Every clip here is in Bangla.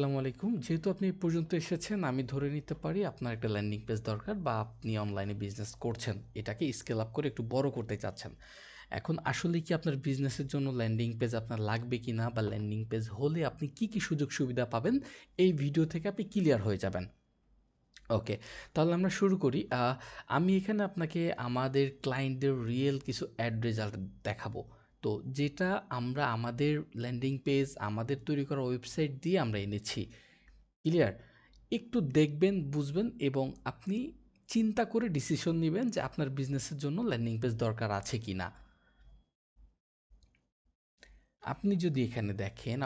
আসসালামু আলাইকুম। যেহেতু আপনি এই পর্যন্ত এসেছেন, আমি ধরে নিতে পারি আপনার একটা ল্যান্ডিং পেজ দরকার বা আপনি অনলাইনে বিজনেস করছেন। এটাকে স্কেল আপ করে একটু বড় করতে চাচ্ছেন। এখন আসলে কি আপনার বিজনেসের জন্য ল্যান্ডিং পেজ আপনার লাগবে কিনা বা ল্যান্ডিং পেজ হলে আপনি কি সুযোগ সুবিধা পাবেন, এই ভিডিও থেকে আপনি ক্লিয়ার হয়ে যাবেন। ওকে, তাহলে আমরা শুরু করি। আমি এখানে আপনাকে আমাদের ক্লায়েন্টদের রিয়েল কিছু অ্যাড রেজাল্ট দেখাবো। তো যেটা আমরা আমাদের ল্যান্ডিং পেজ, আমাদের তৈরি করা ওয়েবসাইট দিয়ে আমরা এনেছি। ক্লিয়ার? একটু দেখবেন, বুঝবেন এবং আপনি চিন্তা করে ডিসিশন নিবেন যে আপনার বিজনেসের জন্য ল্যান্ডিং পেজ দরকার আছে কিনা। আপনি যদি এখানে দেখেন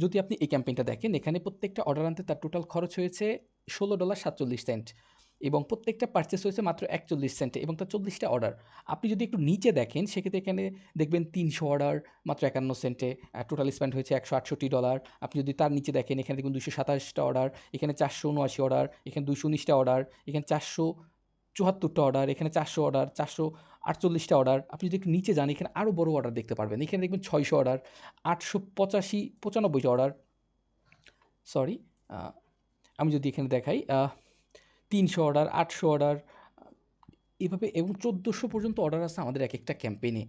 যদি আপনি এই ক্যাম্পেইনটা দেখেন, এখানে প্রত্যেকটা অর্ডার আনতে তার টোটাল খরচ হয়েছে $16.47 এবং প্রত্যেকটা পারচেস হয়েছে মাত্র 41 সেন্টে এবং তার 40টা অর্ডার। আপনি যদি একটু নিচে দেখেন সেক্ষেত্রে এখানে দেখবেন 300 অর্ডার মাত্র 51 সেন্টে, টোটাল স্পেন্ড হয়েছে $168। আপনি যদি তার নিচে দেখেন এখানে দেখবেন 227টা অর্ডার, এখানে 479 অর্ডার, এখানে 219টা অর্ডার, এখানে 474টা অর্ডার, এখানে 400 অর্ডার, 448টা অর্ডার। আপনি যদি একটু নিচে যান এখানে আরও বড় অর্ডার দেখতে পারবেন। এখানে দেখবেন 600 অর্ডার, 895টা অর্ডার, সরি, আমি যদি এখানে দেখাই 300 অর্ডার, 800 অর্ডার, এভাবে এবং 1400 পর্যন্ত অর্ডার আছে আমাদের এক একটা ক্যাম্পেইনে।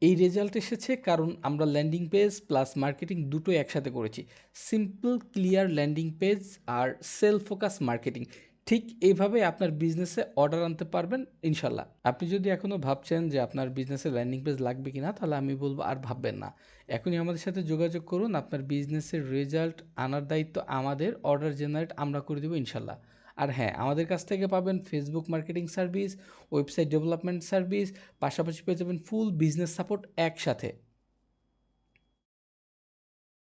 এই রেজাল্ট এসেছে কারণ আমরা ল্যান্ডিং পেজ প্লাস মার্কেটিং দুটোই একসাথে করেছি। সিম্পল ক্লিয়ার ল্যান্ডিং পেজ আর সেলফ ফোকাস মার্কেটিং, ঠিক এইভাবে আপনার বিজনেসে অর্ডার আনতে পারবেন ইনশাল্লাহ। আপনি যদি এখনও ভাবছেন যে আপনার বিজনেসে ল্যান্ডিং পেজ লাগবে কি না, তাহলে আমি বলবো আর ভাববেন না, এখনই আমাদের সাথে যোগাযোগ করুন। আপনার বিজনেসের রেজাল্ট আনার দায়িত্ব আমাদের, অর্ডার জেনারেট আমরা করে দেবো ইনশাল্লাহ। আর হ্যাঁ, আমাদের কাছ থেকে পাবেন Facebook marketing service, website development service, পাশাপাশি পেয়ে যাবেন ফুল বিজনেস সাপোর্ট একসাথে।